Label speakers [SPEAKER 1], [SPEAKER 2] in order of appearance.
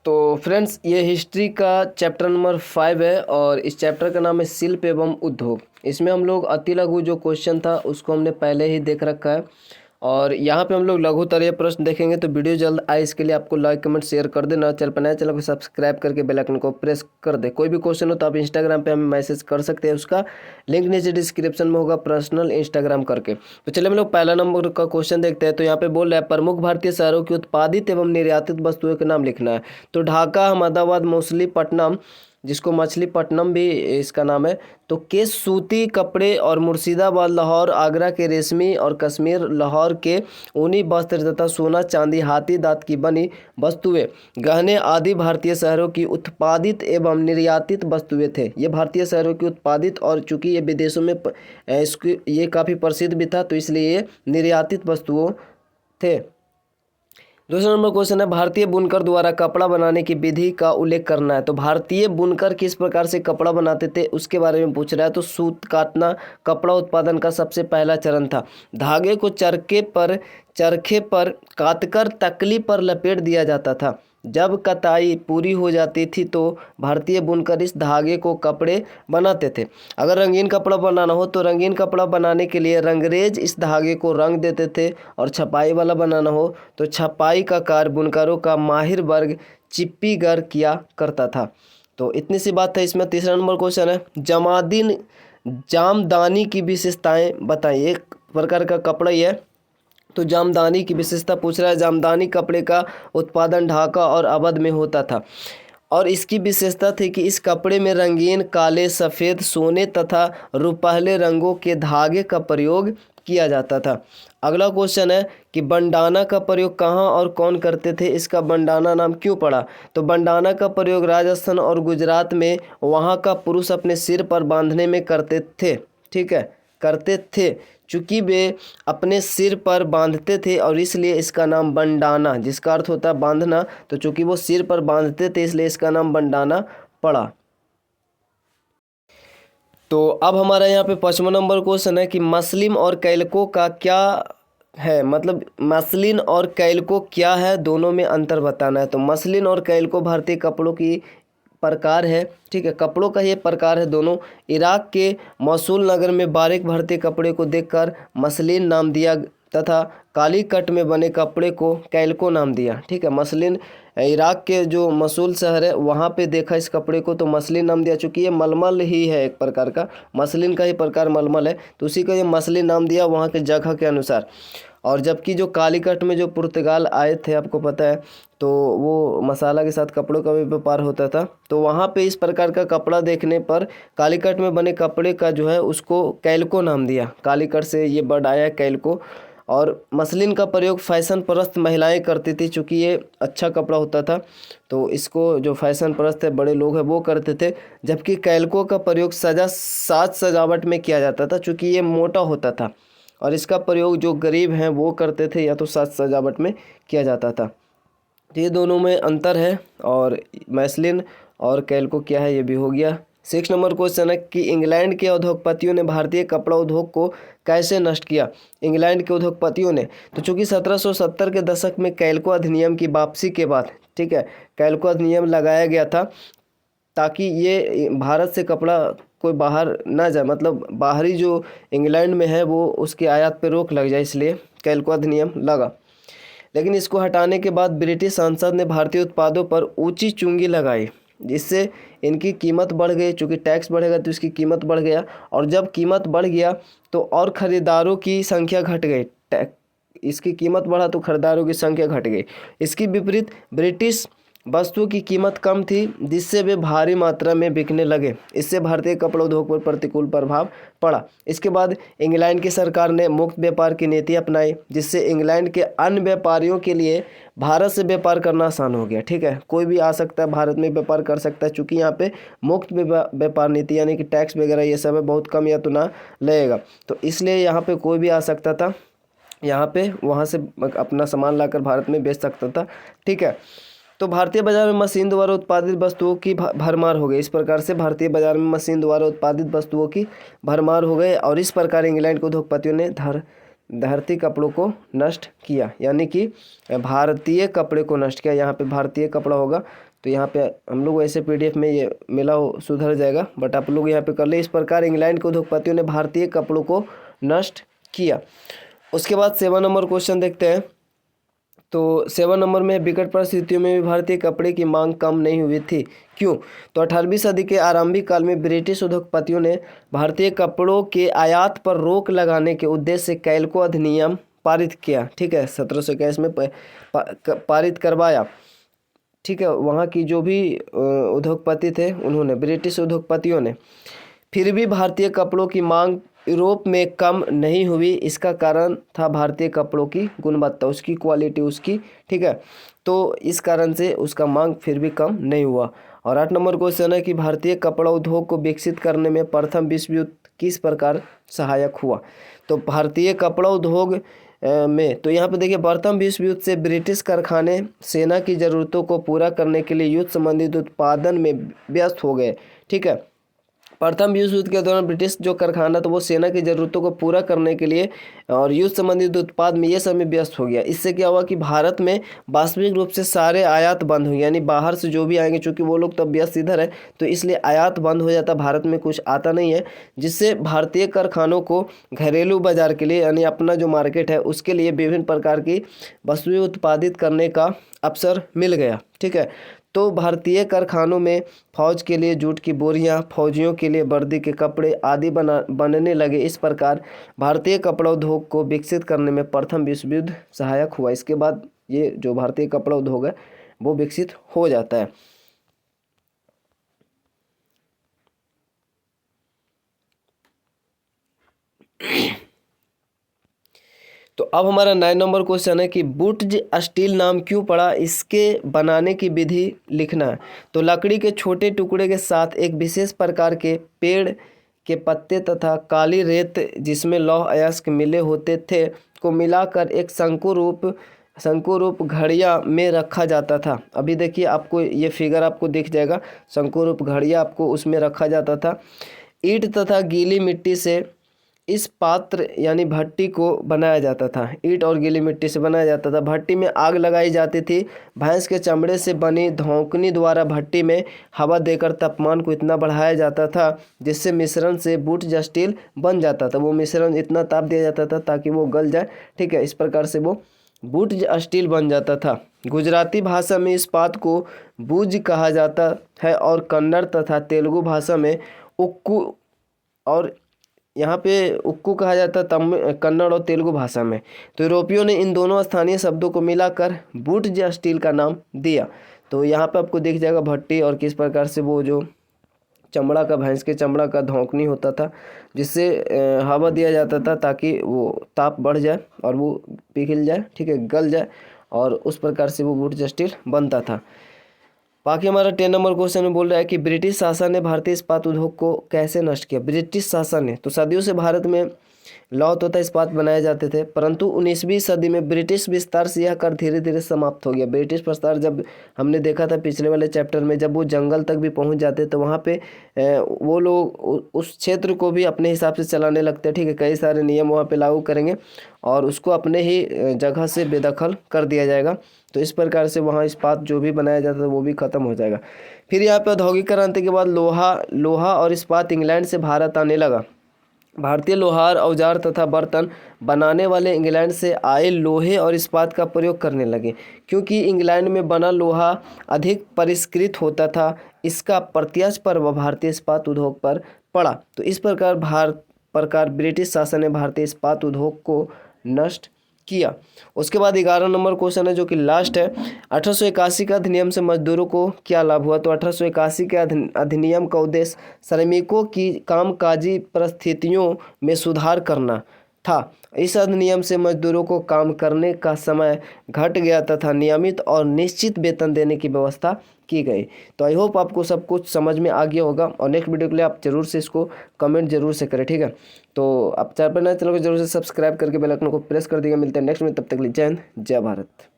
[SPEAKER 1] तो फ्रेंड्स, ये हिस्ट्री का चैप्टर नंबर 5 है और इस चैप्टर का नाम है शिल्प एवं उद्योग। इसमें हम लोग अति लघु जो क्वेश्चन था उसको हमने पहले ही देख रखा है और यहाँ पे हम लोग लघुत्तरीय प्रश्न देखेंगे। तो वीडियो जल्द आए इसके लिए आपको लाइक कमेंट शेयर कर देना। चैनल पर नया चैनल को सब्सक्राइब करके बेल आइकन को प्रेस कर दे। कोई भी क्वेश्चन हो तो आप इंस्टाग्राम पे हमें मैसेज कर सकते हैं, उसका लिंक नीचे डिस्क्रिप्शन में होगा, पर्सनल इंस्टाग्राम करके। तो चलिए हम लोग पहला नंबर का क्वेश्चन देखते हैं। तो यहाँ पे बोल रहा है प्रमुख भारतीय शहरों की उत्पादित एवं निर्यातित वस्तुओं के नाम लिखना है। तो ढाका, अहमदाबाद, मछलीपट्टनम, जिसको मछलीपट्टनम भी इसका नाम है, तो के सूती कपड़े, और मुर्शिदाबाद, लाहौर, आगरा के रेशमी, और कश्मीर, लाहौर के ऊनी वस्त्र तथा सोना चांदी हाथी दांत की बनी वस्तुएं, गहने आदि भारतीय शहरों की उत्पादित एवं निर्यातित वस्तुएं थे। ये भारतीय शहरों की उत्पादित, और चूंकि ये विदेशों में इसकी ये काफ़ी प्रसिद्ध भी था तो इसलिए ये निर्यातित वस्तुओं थे। दूसरा नंबर क्वेश्चन है भारतीय बुनकर द्वारा कपड़ा बनाने की विधि का उल्लेख करना है। तो भारतीय बुनकर किस प्रकार से कपड़ा बनाते थे उसके बारे में पूछ रहा है। तो सूत काटना कपड़ा उत्पादन का सबसे पहला चरण था। धागे को चरखे पर काटकर तकली पर लपेट दिया जाता था। जब कताई पूरी हो जाती थी तो भारतीय बुनकर इस धागे को कपड़े बनाते थे। अगर रंगीन कपड़ा बनाना हो तो रंगीन कपड़ा बनाने के लिए रंगरेज इस धागे को रंग देते थे, और छपाई वाला बनाना हो तो छपाई का कार्य बुनकरों का माहिर वर्ग चिप्पीगर किया करता था। तो इतनी सी बात है इसमें। तीसरा नंबर क्वेश्चन है जामदानी की विशेषताएं बताइए। एक प्रकार का कपड़ा ही है तो जामदानी की विशेषता पूछ रहा है। जामदानी कपड़े का उत्पादन ढाका और अवध में होता था और इसकी विशेषता थी कि इस कपड़े में रंगीन, काले, सफ़ेद, सोने तथा रुपहले रंगों के धागे का प्रयोग किया जाता था। अगला क्वेश्चन है कि बंडाना का प्रयोग कहाँ और कौन करते थे, इसका बंडाना नाम क्यों पड़ा। तो बंडाना का प्रयोग राजस्थान और गुजरात में वहाँ का पुरुष अपने सिर पर बांधने में करते थे। ठीक है, करते थे, चूँकि वे अपने सिर पर बांधते थे और इसलिए इसका नाम बंडाना, जिसका अर्थ होता है बांधना, तो चूँकि वो सिर पर बांधते थे इसलिए इसका नाम बंडाना पड़ा। तो अब हमारा यहाँ पे 5वां नंबर क्वेश्चन है कि मसलिन और कैल्को का क्या है, मतलब मसलिन और कैल्को क्या है, दोनों में अंतर बताना है। तो मसलिन और कैल्को भारतीय कपड़ों की प्रकार है। ठीक है, कपड़ों का ये प्रकार है दोनों। इराक के मसूल नगर में बारीक भारतीय कपड़े को देखकर मसलिन नाम दिया तथा काली कट में बने कपड़े को कैल्को नाम दिया। ठीक है, मसलिन इराक के जो मसूल शहर है वहाँ पे देखा इस कपड़े को तो मसलिन नाम दिया। चूँकि ये मलमल ही है, एक प्रकार का मसलिन का ही प्रकार मलमल है तो उसी को ये मसलिन नाम दिया वहाँ के जगह के अनुसार। और जबकि जो कालीकट में जो पुर्तगाल आए थे, आपको पता है, तो वो मसाला के साथ कपड़ों का भी व्यापार होता था। तो वहाँ पे इस प्रकार का कपड़ा देखने पर कालीकट में बने कपड़े का जो है उसको कैल्को नाम दिया। कालीकट से ये वर्ड आया है कैल्को। और मसलिन का प्रयोग फैशन परस्त महिलाएं करती थी, चूँकि ये अच्छा कपड़ा होता था तो इसको जो फैशन परस्त है बड़े लोग हैं वो करते थे। जबकि कैल्को का प्रयोग साज सजावट में किया जाता था, चूँकि ये मोटा होता था और इसका प्रयोग जो गरीब हैं वो करते थे या तो साज सजावट में किया जाता था। तो ये दोनों में अंतर है और मसलिन और कैल्को क्या है ये भी हो गया। 6 नंबर क्वेश्चन है कि इंग्लैंड के उद्योगपतियों ने भारतीय कपड़ा उद्योग को कैसे नष्ट किया। इंग्लैंड के उद्योगपतियों ने, तो चूंकि 1770 के दशक में कैल्को अधिनियम की वापसी के बाद, ठीक है, कैल्को अधिनियम लगाया गया था ताकि ये भारत से कपड़ा कोई बाहर ना जाए, मतलब बाहरी जो इंग्लैंड में है वो उसकी आयात पे रोक लग जाए, इसलिए कैल्को अधिनियम लगा। लेकिन इसको हटाने के बाद ब्रिटिश संसद ने भारतीय उत्पादों पर ऊंची चुंगी लगाई, जिससे इनकी कीमत बढ़ गई। चूँकि टैक्स बढ़ेगा तो इसकी कीमत बढ़ गया, और जब कीमत बढ़ गया तो और ख़रीदारों की संख्या घट गई। इसकी कीमत बढ़ा तो खरीदारों की संख्या घट गई। इसकी विपरीत ब्रिटिश वस्तुओं की कीमत कम थी जिससे वे भारी मात्रा में बिकने लगे। इससे भारतीय कपड़ा उद्योग पर प्रतिकूल प्रभाव पड़ा। इसके बाद इंग्लैंड की सरकार ने मुक्त व्यापार की नीति अपनाई, जिससे इंग्लैंड के अन्य व्यापारियों के लिए भारत से व्यापार करना आसान हो गया। ठीक है, कोई भी आ सकता है भारत में व्यापार कर सकता है, चूँकि यहाँ पे मुक्त व्यापार नीति यानी कि टैक्स वगैरह ये सब है बहुत कम या तो ना लगेगा, तो इसलिए यहाँ पे कोई भी आ सकता था, यहाँ पे वहाँ से अपना सामान लाकर भारत में बेच सकता था। ठीक है, तो भारतीय बाजार में मशीन द्वारा उत्पादित वस्तुओं की भरमार हो गई। इस प्रकार से भारतीय बाजार में मशीन द्वारा उत्पादित वस्तुओं की भरमार हो गई और इस प्रकार इंग्लैंड के उद्योगपतियों ने भारतीय कपड़ों को नष्ट किया, यानी कि भारतीय कपड़े को नष्ट किया। यहाँ पे भारतीय कपड़ा होगा तो यहाँ पे हम लोग ऐसे PDF में ये मिला हो सुधर जाएगा, बट आप लोग यहाँ पे कर ले। इस प्रकार इंग्लैंड के उद्योगपतियों ने भारतीय कपड़ों को नष्ट किया। उसके बाद 7 नंबर क्वेश्चन देखते हैं। तो 7 नंबर में विकट परिस्थितियों में भी भारतीय कपड़े की मांग कम नहीं हुई थी, क्यों? तो 18वीं सदी के आरंभिक काल में ब्रिटिश उद्योगपतियों ने भारतीय कपड़ों के आयात पर रोक लगाने के उद्देश्य से कैल्को अधिनियम पारित किया। ठीक है, 1721 में पारित करवाया। ठीक है, वहाँ की जो भी उद्योगपति थे उन्होंने, ब्रिटिश उद्योगपतियों ने। फिर भी भारतीय कपड़ों की मांग यूरोप में कम नहीं हुई। इसका कारण था भारतीय कपड़ों की गुणवत्ता, उसकी क्वालिटी उसकी। ठीक है, तो इस कारण से उसका मांग फिर भी कम नहीं हुआ। और 8 नंबर क्वेश्चन है कि भारतीय कपड़ा उद्योग को विकसित करने में प्रथम विश्व युद्ध किस प्रकार सहायक हुआ? तो भारतीय कपड़ा उद्योग में, तो यहाँ पे देखिए, प्रथम विश्व युद्ध से ब्रिटिश कारखाने सेना की ज़रूरतों को पूरा करने के लिए युद्ध संबंधित उत्पादन में व्यस्त हो गए। ठीक है, प्रथम विश्व युद्ध के दौरान ब्रिटिश जो कारखाना था वो सेना की ज़रूरतों को पूरा करने के लिए और युद्ध संबंधित उत्पाद में ये सब में व्यस्त हो गया। इससे क्या हुआ कि भारत में वास्तविक रूप से सारे आयात बंद हुए, यानी बाहर से जो भी आएंगे, चूँकि वो लोग तब व्यस्त इधर है, तो इसलिए आयात बंद हो जाता, भारत में कुछ आता नहीं है, जिससे भारतीय कारखानों को घरेलू बाजार के लिए, यानी अपना जो मार्केट है उसके लिए विभिन्न प्रकार की वस्तुएं उत्पादित करने का अवसर मिल गया। ठीक है, तो भारतीय कारखानों में फौज के लिए जूट की बोरियां, फौजियों के लिए वर्दी के कपड़े आदि बनने लगे। इस प्रकार भारतीय कपड़ा उद्योग को विकसित करने में प्रथम विश्व युद्ध सहायक हुआ। इसके बाद ये जो भारतीय कपड़ा उद्योग है वो विकसित हो जाता है। तो अब हमारा 9 नंबर क्वेश्चन है कि बुट्ज स्टील नाम क्यों पड़ा? इसके बनाने की विधि लिखना है। तो लकड़ी के छोटे टुकड़े के साथ एक विशेष प्रकार के पेड़ के पत्ते तथा काली रेत जिसमें लौह अयस्क मिले होते थे को मिलाकर एक शंकु रूप घड़िया में रखा जाता था। अभी देखिए, आपको ये फिगर आपको दिख जाएगा, शंकु रूप घड़िया आपको उसमें रखा जाता था। ईंट तथा गीली मिट्टी से इस पात्र यानी भट्टी को बनाया जाता था। ईंट और गीली मिट्टी से बनाया जाता था। भट्टी में आग लगाई जाती थी। भैंस के चमड़े से बनी धौंकनी द्वारा भट्टी में हवा देकर तापमान को इतना बढ़ाया जाता था जिससे मिश्रण से बुट्ज स्टील बन जाता था। वो मिश्रण इतना ताप दिया जाता था ताकि वो गल जाए। ठीक है, इस प्रकार से वो बुट्ज स्टील बन जाता था। गुजराती भाषा में इस्पात को बुज कहा जाता है और कन्नड़ तथा तेलुगु भाषा में उक्कू, और यहाँ पे उक्कू कहा जाता है कन्नड़ और तेलुगु भाषा में। तो यूरोपियों ने इन दोनों स्थानीय शब्दों को मिलाकर बुट्ज स्टील का नाम दिया। तो यहाँ पे आपको दिख जाएगा भट्टी और किस प्रकार से वो जो चमड़ा का, भैंस के चमड़ा का धौंकनी होता था जिससे हवा दिया जाता था ताकि वो ताप बढ़ जाए और वो पिघल जाए। ठीक है, गल जाए, और उस प्रकार से वो बुट्ज स्टील बनता था। बाकी हमारा 10 नंबर क्वेश्चन में बोल रहा है कि ब्रिटिश शासन ने भारतीय इस्पात उद्योग को कैसे नष्ट किया? ब्रिटिश शासन ने, तो सदियों से भारत में लौह तथा इस्पात बनाए जाते थे, परंतु 19वीं सदी में ब्रिटिश विस्तार से यह कर धीरे धीरे समाप्त हो गया। ब्रिटिश विस्तार जब हमने देखा था पिछले वाले चैप्टर में, जब वो जंगल तक भी पहुंच जाते तो वहाँ पे वो लोग उस क्षेत्र को भी अपने हिसाब से चलाने लगते हैं। ठीक है, कई सारे नियम वहाँ पे लागू करेंगे और उसको अपने ही जगह से बेदखल कर दिया जाएगा। तो इस प्रकार से वहाँ इस्पात जो भी बनाया जाता है वो भी खत्म हो जाएगा। फिर यहाँ पे औद्योगिक क्रांति के बाद लोहा और इस्पात इंग्लैंड से भारत आने लगा। भारतीय लोहार औजार तथा बर्तन बनाने वाले इंग्लैंड से आए लोहे और इस्पात का प्रयोग करने लगे, क्योंकि इंग्लैंड में बना लोहा अधिक परिष्कृत होता था। इसका प्रत्यक्ष प्रभाव भारतीय इस्पात उद्योग पर पड़ा। तो इस प्रकार ब्रिटिश शासन ने भारतीय इस्पात उद्योग को नष्ट किया। उसके बाद 11 नंबर क्वेश्चन है जो कि लास्ट है। 1881 का अधिनियम से मजदूरों को क्या लाभ हुआ? तो 1881 के अधिनियम का उद्देश्य श्रमिकों की कामकाजी परिस्थितियों में सुधार करना था। इस अधिनियम से मजदूरों को काम करने का समय घट गया तथा नियमित और निश्चित वेतन देने की व्यवस्था की गई। तो आई होप आपको सब कुछ समझ में आ गया होगा, और नेक्स्ट वीडियो के लिए आप जरूर से इसको कमेंट जरूर से करें। ठीक है, तो आप चैनल पर नए चैनल को जरूर से सब्सक्राइब करके बेल आइकन को प्रेस कर दीजिएगा। मिलते हैं नेक्स्ट में, तब तक के लिए जय हिंद, जय भारत।